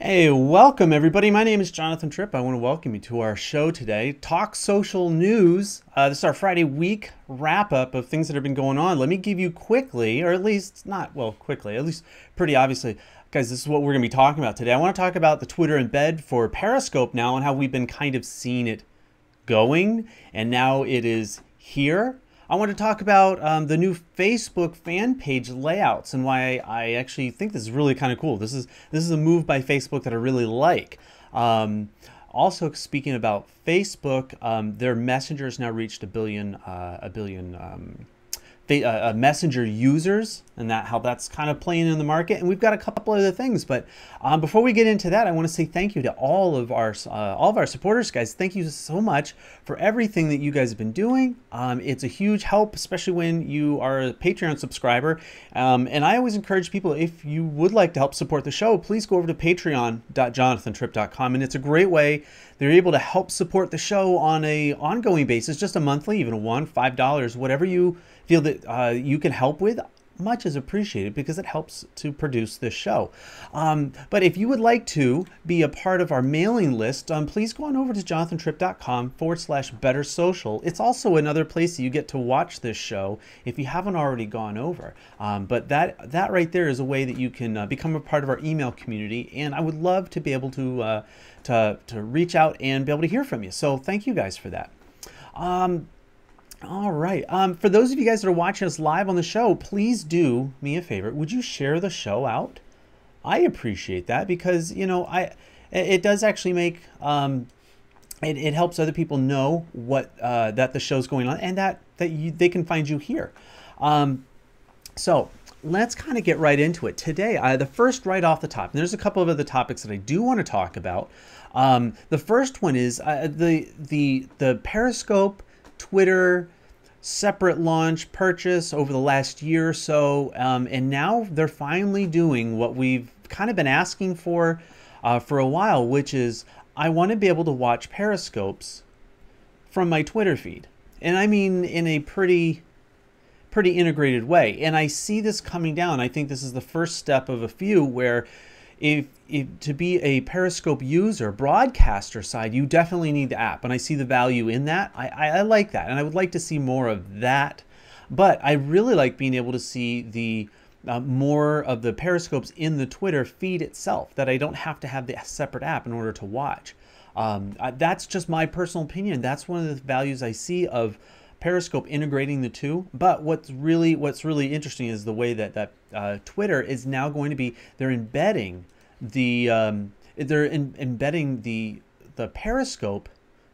Hey, welcome everybody. My name is Jonathan Tripp. I want to welcome you to our show today, Talk Social News. This is our Friday week wrap up of things that have been going on. Let me give you quickly, or at least not, well, quickly, at least pretty obviously, guys, this is what we're going to be talking about today. I want to talk about the Twitter embed for Periscope now and how we've been kind of seeing it going, and now it is here. I want to talk about the new Facebook fan page layouts and why I actually think this is really kind of cool. This is a move by Facebook that I really like. Also, speaking about Facebook, their Messenger has now reached a billion Messenger users, and how that's kind of playing in the market. And we've got a couple other things, but before we get into that, I want to say thank you to all of our supporters, guys. Thank you so much for everything that you guys have been doing. It's a huge help, especially when you are a Patreon subscriber. And I always encourage people, if you would like to help support the show, please go over to patreon.jonathantripp.com, and it's a great way. They're able to help support the show on a ongoing basis, just a monthly, even a $5, whatever you feel that you can help with. Much is appreciated because it helps to produce this show. But if you would like to be a part of our mailing list, please go on over to jonathantripp.com/better social. It's also another place that you get to watch this show if you haven't already gone over. But that right there is a way that you can become a part of our email community, and I would love to be able to reach out and be able to hear from you. So thank you guys for that. All right. For those of you guys that are watching us live on the show, please do me a favor. Would you share the show out? I appreciate that because, you know, it does actually make it helps other people know what that the show's going on, and that they can find you here. So let's kind of get right into it today. The first, right off the top, and there's a couple of other topics that I do want to talk about. The first one is the Periscope Twitter separate launch purchase over the last year or so, and now they're finally doing what we've kind of been asking for a while, which is I want to be able to watch Periscopes from my Twitter feed, and I mean in a pretty integrated way. And I see this coming down. I think this is the first step of a few where if to be a Periscope user, broadcaster side, you definitely need the app, and I see the value in that. I like that, and I would like to see more of that. But I really like being able to see the more of the Periscopes in the Twitter feed itself, that I don't have to have the separate app in order to watch. That's just my personal opinion. That's one of the values I see of Periscope integrating the two. But what's really interesting is the way that Twitter is now going to be, they're embedding the embedding the Periscope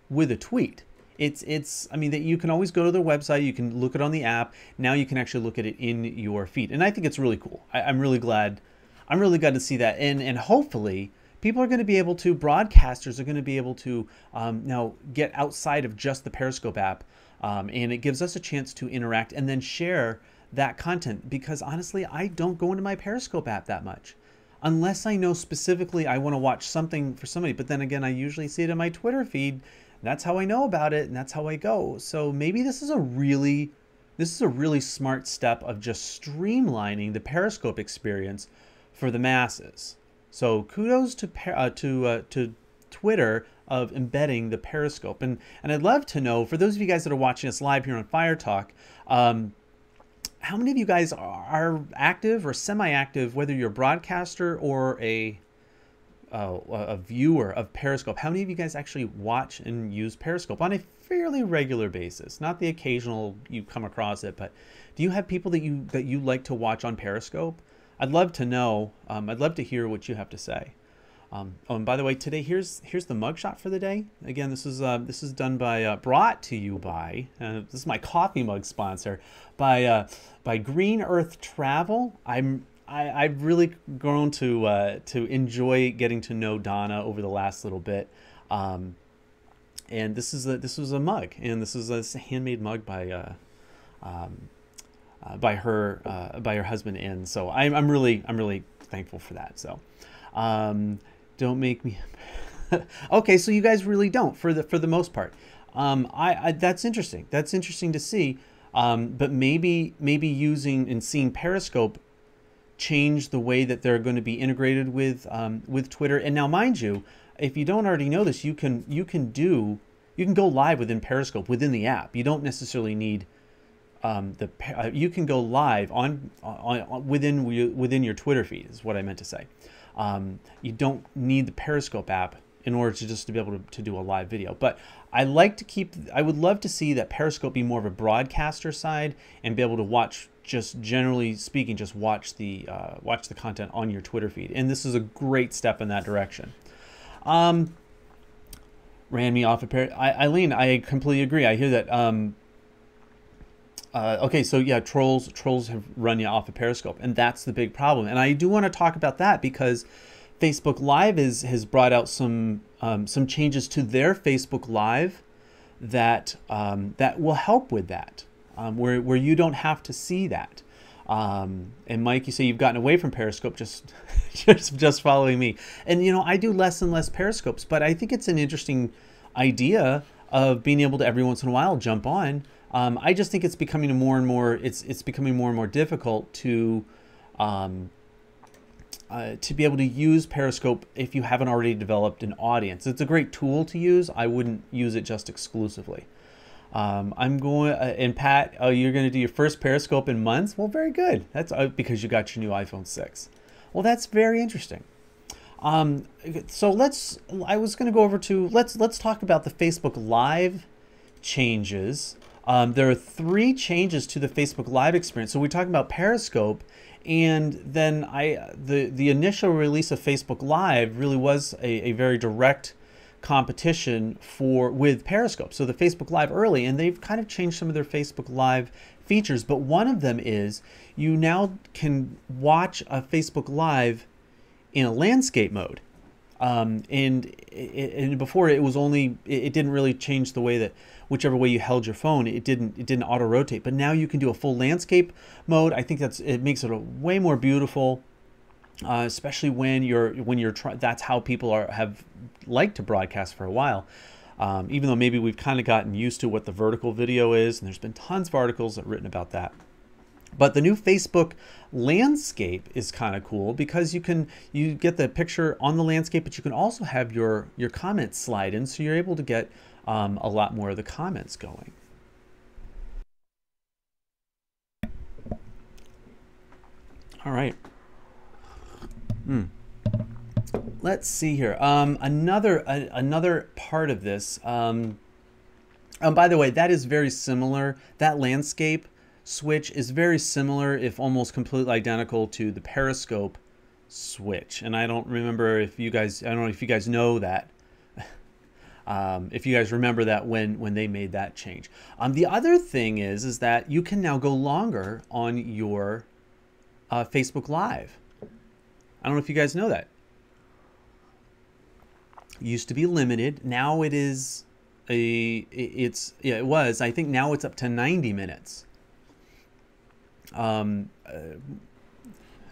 with a tweet. It's I mean that you can always go to their website, you can look it on the app. Now you can actually look at it in your feed, and I think it's really cool. I'm really glad to see that, and hopefully people are going to be able to, broadcasters are going to be able to now get outside of just the Periscope app. And it gives us a chance to interact and then share that content, because honestly, I don't go into my Periscope app that much unless I know specifically I want to watch something for somebody. But then again, I usually see it in my Twitter feed. That's how I know about it, and that's how I go. So maybe this is a really smart step of just streamlining the Periscope experience for the masses. So kudos to Twitter of embedding the Periscope. And I'd love to know, for those of you guys that are watching us live here on Fire Talk, how many of you guys are active or semi-active, whether you're a broadcaster or a viewer of Periscope? How many of you guys actually watch and use Periscope on a fairly regular basis? Not the occasional you come across it, but do you have people that you like to watch on Periscope? I'd love to know. I'd love to hear what you have to say. Oh, and by the way, today here's the mugshot for the day. Again, this is done by brought to you by this is my coffee mug sponsor by Green Earth Travel. I've really grown to enjoy getting to know Donna over the last little bit, and this was a mug, and this is a handmade mug by her husband, and so I'm really thankful for that. So. Don't make me okay, so you guys really don't, for the most part. That's interesting. That's interesting to see. But maybe using and seeing Periscope change the way that they're going to be integrated with Twitter. And now, mind you, if you don't already know this, you can go live within Periscope within the app. You don't necessarily need you can go live within your Twitter feed is what I meant to say. You don't need the Periscope app in order to be able to do a live video. But I would love to see that Periscope be more of a broadcaster side and be able to watch, just generally speaking, just watch the content on your Twitter feed. And this is a great step in that direction. Ran me off of Eileen, I completely agree. I hear that. Okay, so yeah, trolls have run you off of Periscope, and that's the big problem. And I do want to talk about that because Facebook Live has brought out some changes to their Facebook Live that will help with that, where you don't have to see that. And Mike, you say you've gotten away from Periscope just just following me. And you know, I do less and less Periscopes, but I think it's an interesting idea of being able to every once in a while jump on. I just think it's becoming more and more difficult to be able to use Periscope if you haven't already developed an audience. It's a great tool to use. I wouldn't use it just exclusively. I'm going, and Pat, oh, you're going to do your first Periscope in months? Well, very good. That's because you got your new iPhone 6. Well, that's very interesting. So I was going to go over to, let's talk about the Facebook Live changes. There are 3 changes to the Facebook Live experience. So we're talking about Periscope, and then the initial release of Facebook Live really was a very direct competition with Periscope. So the Facebook Live early, and they've kind of changed some of their Facebook Live features, but one of them is you now can watch a Facebook Live in a landscape mode. And before it was only, it didn't really change the way that whichever way you held your phone, it didn't auto rotate. But now you can do a full landscape mode. I think it makes it way more beautiful, especially when you're that's how people have liked to broadcast for a while. Even though maybe we've kind of gotten used to what the vertical video is, and there's been tons of articles that written about that. But the new Facebook landscape is kind of cool because you get the picture on the landscape, but you can also have your comments slide in, so you're able to get a lot more of the comments going. All right. Let's see here. Another part of this. By the way, that is very similar. That landscape switch is very similar, if almost completely identical, to the Periscope switch. And I don't remember if you guys, I don't know if you guys know that. If you guys remember that when they made that change. The other thing is that you can now go longer on your Facebook Live. I don't know if you guys know that. It used to be limited. Now it is it was. I think now it's up to 90 minutes. No,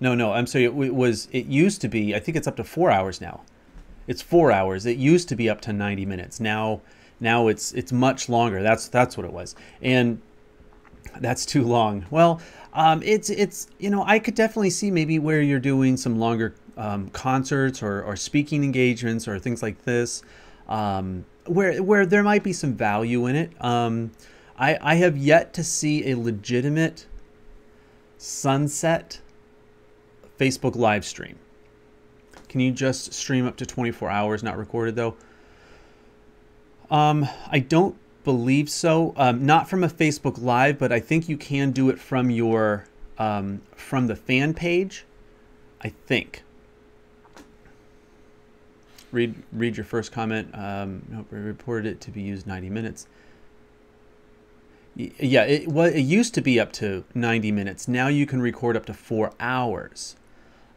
I'm sorry. It used to be, I think it's up to 4 hours now. It's 4 hours. It used to be up to 90 minutes. Now it's much longer. That's what it was. And that's too long. Well, it's you know, I could definitely see maybe where you're doing some longer concerts or speaking engagements or things like this, where there might be some value in it. I have yet to see a legitimate sunset Facebook live stream. Can you just stream up to 24 hours not recorded though? I don't believe so. Not from a Facebook Live, but I think you can do it from your from the fan page, I think. Read your first comment. Nope, we reported it to be used 90 minutes. Yeah, it used to be up to 90 minutes. Now you can record up to 4 hours.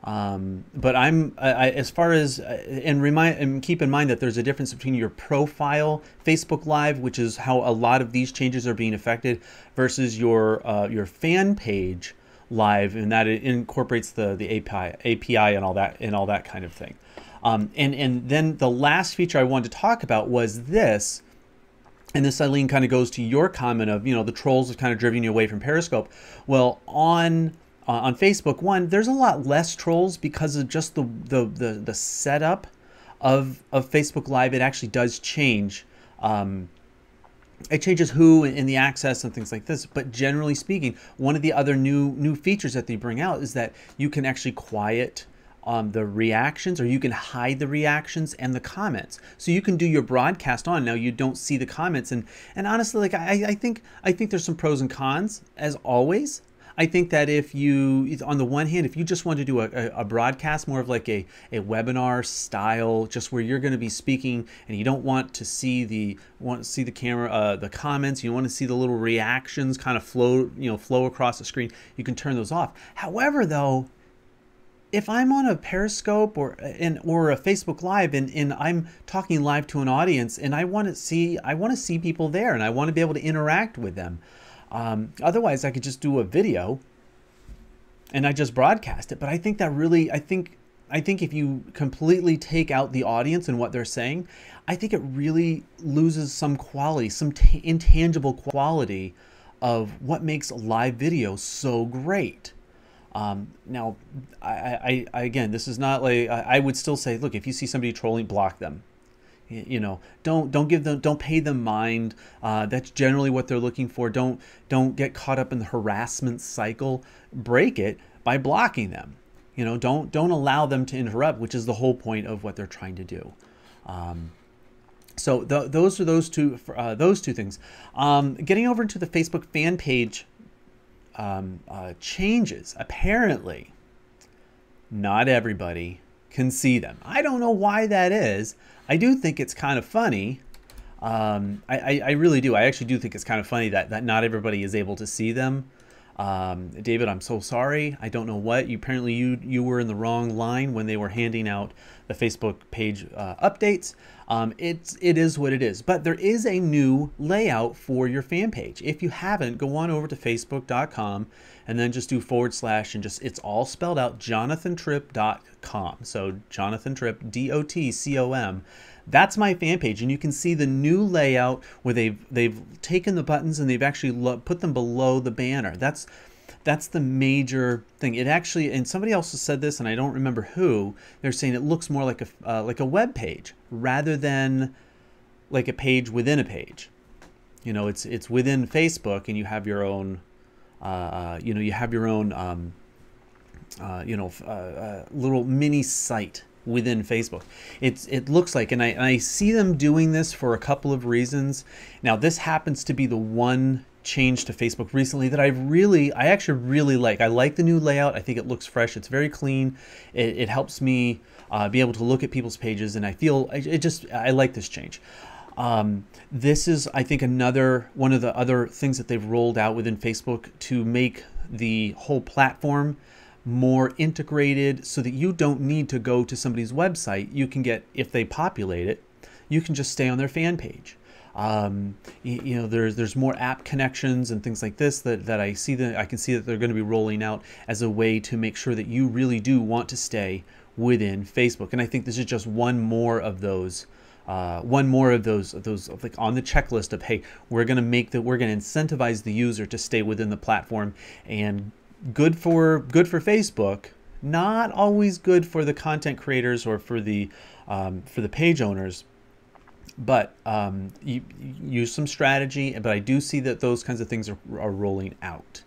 But as far as and keep in mind that there's a difference between your profile Facebook Live, which is how a lot of these changes are being affected, versus your fan page live, and that it incorporates the API and all that kind of thing. And then the last feature I wanted to talk about was this. And this, Eileen, kind of goes to your comment of, you know, the trolls have kind of driven you away from Periscope. Well, on On Facebook, one, there's a lot less trolls because of just the setup of Facebook Live. It actually does change. It changes who and the access and things like this. But generally speaking, one of the other new features that they bring out is that you can actually quiet the reactions, or you can hide the reactions and the comments. So you can do your broadcast on. Now you don't see the comments, and honestly, like I think there's some pros and cons as always. I think that if you, on the one hand, if you just want to do a broadcast, more of like a webinar style, just where you're going to be speaking and you don't want to see the camera, the comments, you want to see the little reactions kind of flow across the screen, you can turn those off. However, though, if I'm on a Periscope or a Facebook Live and I'm talking live to an audience and I want to see people there and I want to be able to interact with them. Otherwise, I could just do a video and I just broadcast it. But I think that really, I think if you completely take out the audience and what they're saying, I think it really loses some quality, some intangible quality of what makes live video so great. Now, I again, this is not like, I would still say, look, if you see somebody trolling, block them. You know, don't pay them mind. That's generally what they're looking for. Don't get caught up in the harassment cycle. Break it by blocking them. You know, don't allow them to interrupt, which is the whole point of what they're trying to do. So those are those two things. Getting over into the Facebook fan page changes. Apparently, not everybody can see them. I don't know why that is. I do think it's kind of funny. I really do. I actually do think it's kind of funny that not everybody is able to see them. David, I'm so sorry. I don't know what. Apparently you were in the wrong line when they were handing out the Facebook page updates. It is what it is. But there is a new layout for your fan page. If you haven't, go on over to facebook.com and then just do / and just, it's all spelled out, jonathantripp.com. So Jonathan Tripp, DOTCOM. That's my fan page, and you can see the new layout where they've taken the buttons and they've actually put them below the banner. That's the major thing. It actually, and somebody else has said this, and I don't remember who. They're saying it looks more like a web page rather than like a page within a page. You know, it's within Facebook, and you have your own. You have your own. Little mini site within Facebook. It looks like, and I see them doing this for a couple of reasons. Now, this happens to be the one change to Facebook recently that I actually really like. I like the new layout. I think it looks fresh. It's very clean. It helps me be able to look at people's pages, and I feel I like this change. This is, I think, another one of the other things that they've rolled out within Facebook to make the whole platform more integrated, so that you don't need to go to somebody's website. You can get, if they populate it, you can just stay on their fan page. There's more app connections and things like this that I can see that they're going to be rolling out as a way to make sure that you really do want to stay within Facebook. And I think this is just one more of those like on the checklist of, hey, we're going to incentivize the user to stay within the platform. And good for Facebook, not always good for the content creators or for the page owners. But you use some strategy. But I do see that those kinds of things are rolling out.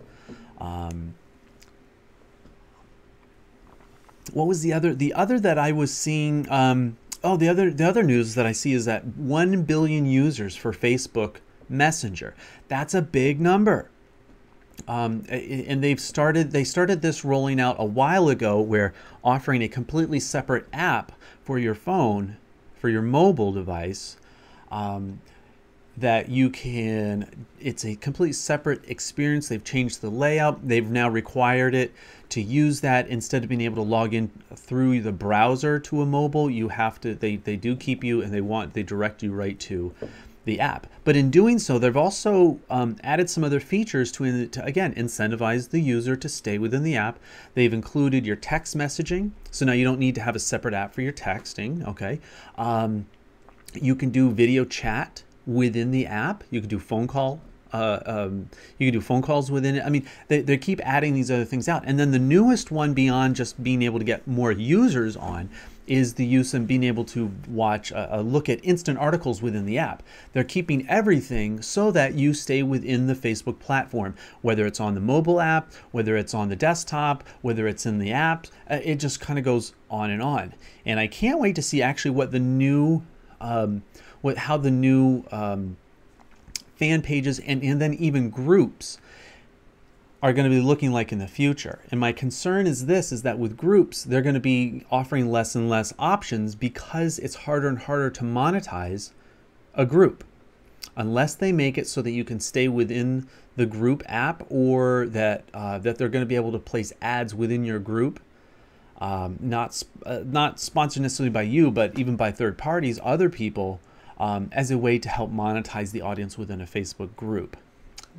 What was the other that I was seeing? The other news that I see is that 1 billion users for Facebook Messenger. That's a big number. And they started this rolling out a while ago, where offering a completely separate app for your phone, for your mobile device, that you can, it's a completely separate experience. They've changed the layout. They've now required it to use that. Instead of being able to log in through the browser to a mobile, you have to, they do keep you, and they direct you right to the app. But in doing so, they've also added some other features to again, incentivize the user to stay within the app. They've included your text messaging, so now you don't need to have a separate app for your texting. Okay, you can do video chat within the app. You can do phone call you can do phone calls within it. I mean, they keep adding these other things out. And then the newest one beyond just being able to get more users on is the use of being able to watch a look at instant articles within the app. They're keeping everything so that you stay within the Facebook platform, whether it's on the mobile app, whether it's on the desktop, whether it's in the app. It just kind of goes on and on. And I can't wait to see actually what the new, how the new fan pages and then even groups are going to be looking like in the future. And my concern is this, is that with groups, they're going to be offering less and less options because it's harder and harder to monetize a group. Unless they make it so that you can stay within the group app, or that that they're going to be able to place ads within your group, not sponsored necessarily by you, but even by third parties, other people, as a way to help monetize the audience within a Facebook group.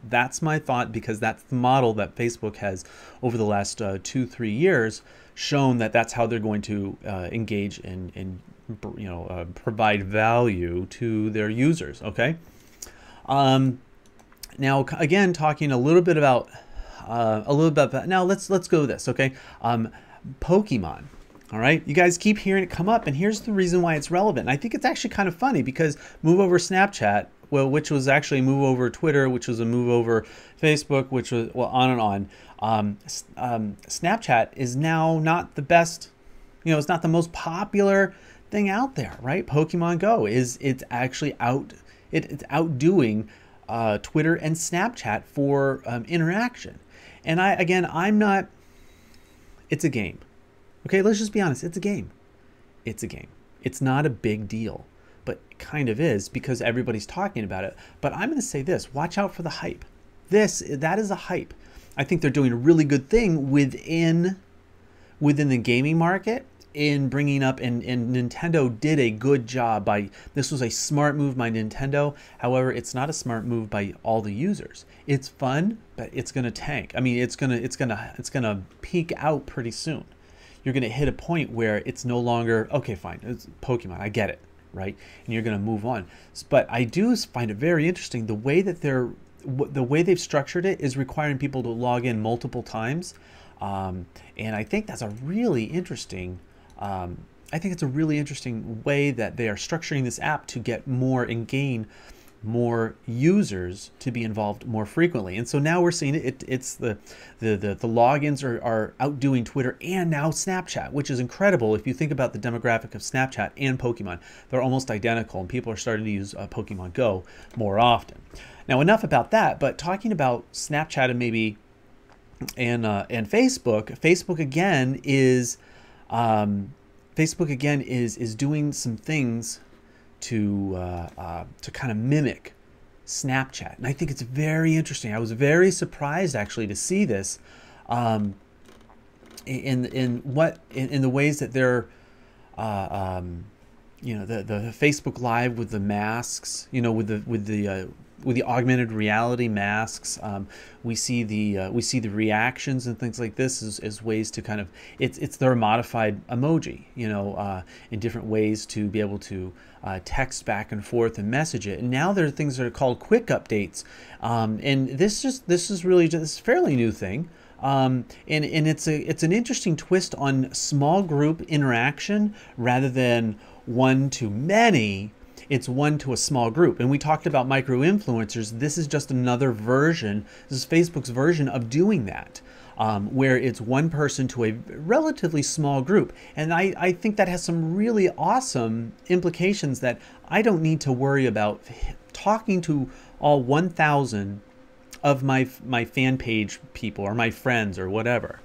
That's my thought, because that's the model that Facebook has over the last 2-3 years shown that that's how they're going to engage and provide value to their users. Okay. Now again, talking a little bit about that. Now let's go with this. Okay. Pokemon. All right, you guys keep hearing it come up, and here's the reason why it's relevant. And I think it's actually kind of funny, because move over Snapchat, well, which was actually move over Twitter, which was a move over Facebook, which was, well, on and on. Snapchat is now not the best, it's not the most popular thing out there, right? Pokemon Go it's actually it's outdoing Twitter and Snapchat for interaction. And I'm not. It's a game. Okay, let's just be honest. It's a game. It's a game. It's not a big deal, but it kind of is because everybody's talking about it. But I'm going to say this, watch out for the hype. That is a hype. I think they're doing a really good thing within the gaming market in bringing up, and Nintendo did a good job this was a smart move by Nintendo. However, it's not a smart move by all the users. It's fun, but it's going to tank. I mean, it's going to peak out pretty soon. You're going to hit a point where it's no longer, okay, fine, it's Pokemon, I get it, right? And you're going to move on. But I do find it very interesting the way that they've structured it is requiring people to log in multiple times, and I think that's a really interesting. I think it's a really interesting way that they are structuring this app to get more and gain more users to be involved more frequently. And so now we're seeing it's the logins are outdoing Twitter and now Snapchat, which is incredible. If you think about the demographic of Snapchat and Pokemon, they're almost identical, and people are starting to use Pokemon Go more often. Now, enough about that, but talking about Snapchat and maybe and Facebook. Facebook again is doing some things to kind of mimic Snapchat, and I think it's very interesting. I was very surprised actually to see this in the ways that they're the Facebook Live with the masks, with the augmented reality masks. We see the reactions and things like this as ways to kind of, it's their modified emoji, in different ways to be able to text back and forth and message it. And now there are things that are called quick updates, and this is really just a fairly new thing. And it's an interesting twist on small group interaction rather than one to many. It's one to a small group. And we talked about micro influencers. This is just another version. This is Facebook's version of doing that, where it's one person to a relatively small group. And I think that has some really awesome implications that I don't need to worry about talking to all 1,000 of my fan page people or my friends or whatever.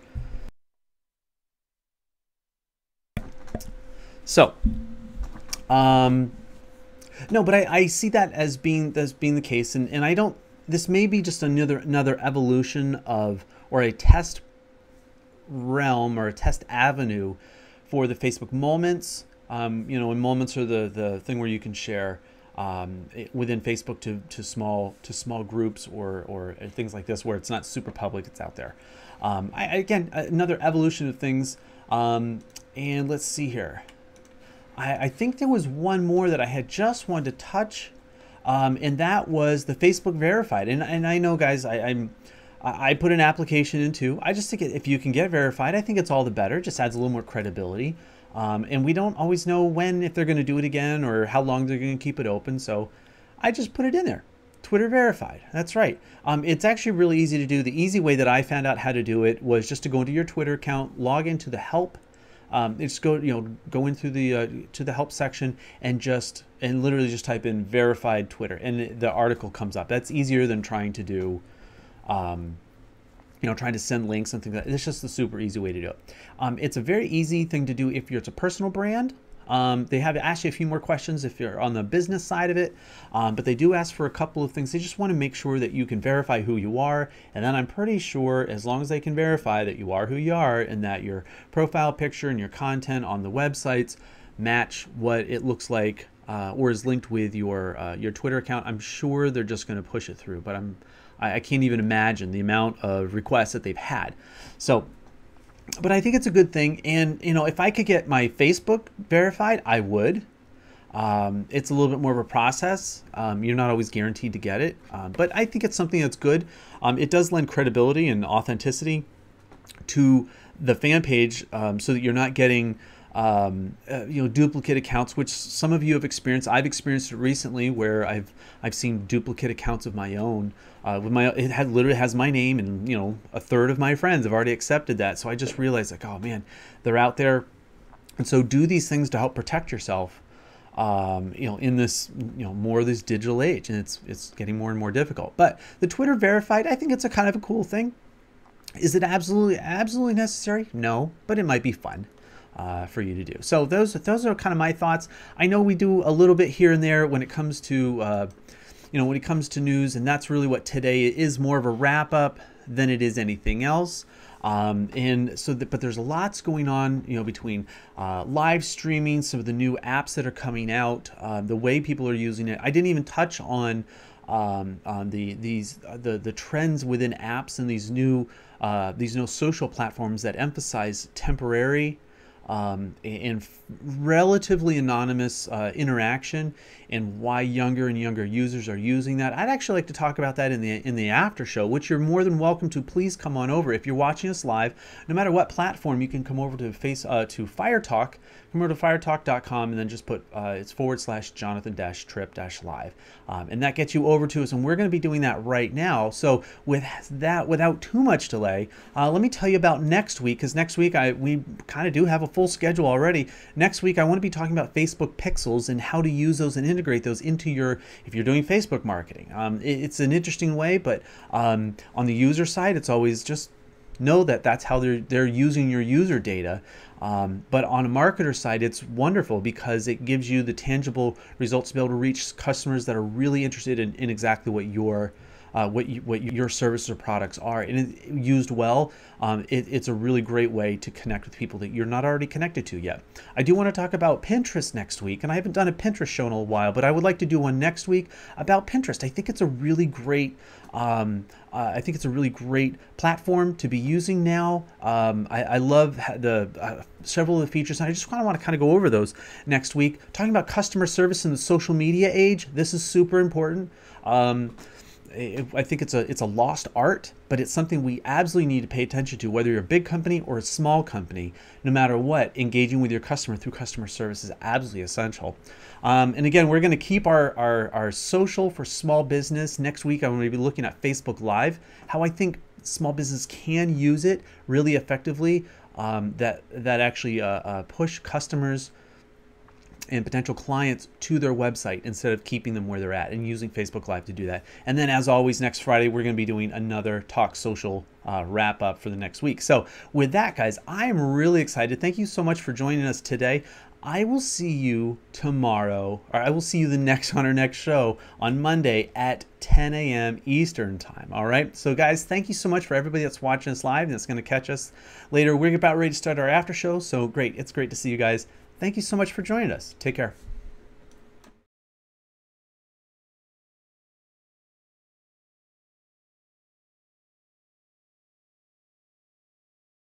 So, no, but I see that as being the case, and I don't. This may be just another evolution of, or a test realm or a test avenue for the Facebook Moments. And Moments are the thing where you can share within Facebook to small groups or things like this, where it's not super public, it's out there. Again, another evolution of things. And let's see here. I think there was one more that I had just wanted to touch and that was the Facebook Verified. And I know, guys, I put an application in too. I just think if you can get verified, I think it's all the better. It just adds a little more credibility. And we don't always know if they're going to do it again or how long they're going to keep it open. So I just put it in there. Twitter Verified. That's right. It's actually really easy to do. The easy way that I found out how to do it was just to go into your Twitter account, log into the help. Just go in through the to the help section and literally just type in verified Twitter, and the article comes up. That's easier than trying to do, trying to send links, something like that. It's just the super easy way to do it. It's a very easy thing to do if it's a personal brand. They have asked you a few more questions if you're on the business side of it, but they do ask for a couple of things. They just want to make sure that you can verify who you are, and then I'm pretty sure as long as they can verify that you are who you are and that your profile picture and your content on the websites match what it looks like or is linked with your Twitter account, I'm sure they're just going to push it through. But I can't even imagine the amount of requests that they've had. So. But I think it's a good thing, and if I could get my Facebook verified, I would. It's a little bit more of a process. You're not always guaranteed to get it, but I think it's something that's good. It does lend credibility and authenticity to the fan page, so that you're not getting duplicate accounts, which some of you have experienced. I've experienced it recently where I've seen duplicate accounts of my own. It literally has my name, and a third of my friends have already accepted that. So I just realized, like, oh man, they're out there. And so do these things to help protect yourself, in this, more of this digital age, and it's getting more and more difficult. But the Twitter Verified, I think it's a kind of a cool thing. Is it absolutely necessary? No, but it might be fun for you to do. So those are kind of my thoughts. I know we do a little bit here and there when it comes to news, and that's really what today is, more of a wrap up than it is anything else. But there's lots going on, between live streaming, some of the new apps that are coming out, the way people are using it. I didn't even touch on the trends within apps and these new social platforms that emphasize temporary and relatively anonymous interaction, and why younger and younger users are using that. I'd actually like to talk about that in the after show, which you're more than welcome to. Please come on over. If you're watching us live, no matter what platform, you can come over to Fire Talk. Come over to firetalk.com and then just put it's /Jonathan-Trip-Live, and that gets you over to us. And we're going to be doing that right now. So with that, without too much delay, let me tell you about next week, because next week we kind of do have a full schedule already. Next week I want to be talking about Facebook Pixels and how to use those and integrate those into if you're doing Facebook marketing. It's an interesting way, but on the user side, it's always just know that that's how they're using your user data. But on a marketer side, it's wonderful because it gives you the tangible results to be able to reach customers that are really interested in exactly what your services or products are. And used well, it's a really great way to connect with people that you're not already connected to yet. I do want to talk about Pinterest next week, and I haven't done a Pinterest show in a while, but I would like to do one next week about Pinterest. I think it's a really great platform to be using now. I love several of the features, and I just want to go over those next week. Talking about customer service in the social media age, this is super important. I think it's a lost art, but it's something we absolutely need to pay attention to, whether you're a big company or a small company. No matter what, engaging with your customer through customer service is absolutely essential. And again, we're going to keep our social for small business. Next week, I'm going to be looking at Facebook Live, how I think small business can use it really effectively, that actually push customers and potential clients to their website instead of keeping them where they're at, and using Facebook Live to do that. And then, as always, next Friday, we're going to be doing another Talk Social wrap up for the next week. So with that, guys, I'm really excited. Thank you so much for joining us today. I will see you tomorrow, or I will see you on our next show on Monday at 10 a.m. Eastern time. All right. So guys, thank you so much for everybody that's watching us live and that's going to catch us later. We're about ready to start our after show. So great. It's great to see you guys. Thank you so much for joining us. Take care.